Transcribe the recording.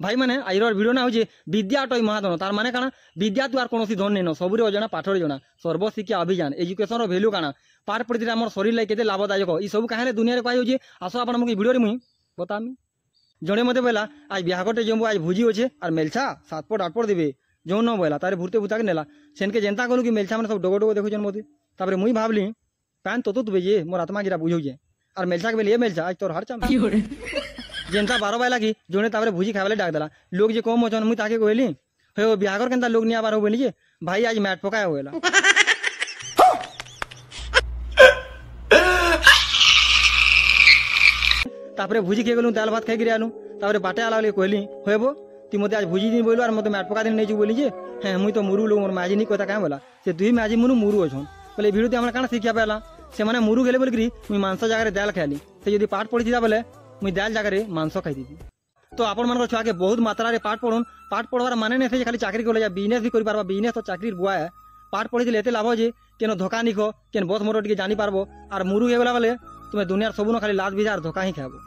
भाई मैंने आईर भिडियो ना हो विद्या टय महाधन तार माने काना विद्या तु आर कौन धन नहीं न सबुरे अजना पाठर जना सर्वशिक्षा अभियान एजुकेशन भैल्यू काना पाठ पढ़ी आम शरीर लगे केते लाभदायक ये सब कहे दुनिया कहे आस आप भिडियो मुई बतामी जड़े मत बोला आज बिहाघटे जमु आज भोजी अच्छे और मेलछा 7 पट 8 पट देवे जो न बोला तारे भूरते भूता के नेला सेनके जेनता कलु कि मेलछा मैंने सब डगो डगो देखुन मत तापर मुई भावली पैन तो तुबे ये मोर आत्मा गिरा बुझे और मेलछा के बेले मेलछा आज तोर हर चाम जेनता 12 बाइला कि जोने तापर भोजी खावे डाक देला लोग जे कम अछन मुई ताके कहली हे बिहाघर केनता लोग निया बार हो बोली जे भाई आज मैट पकाया होएला तापर भुजी खे गलु दाल भात खाई गिरी आलू तापर बाटे आला कहली हेबो ती मते आज भुजी दिन बोलू और मते मैट पका दिन नहीं बोली जे हाँ मुई तो मुरु लोग मोर माजी नहीं कहता क्या बोला से दुई माजी मुनु मुरु अछन बोले भिडियो हमरा काना शिक्षा पाला से माने मुरु गेले बोल करी मुई मांस जगह दाल खाली से यदि पाठ पढ़ी था बोले मुई दाल जगह मांस खाई दी तो आपण मन छुआ के बहुत मात्रा रे पाठ पढ़न पाठ पढ़वार माने नहीं से खाली चाकरी कर बिजनेस भी कर पारबा बिजनेस तो चाकरी बुआ है पाठ पढ़ी एते लाभ जे केन धोखा निखो केन बस मोर टिके जानी पारबो और मुरु हे गला बोले तुम्हें दुनियार सबुन खाली लात भिजा और धोखा ही खाबो।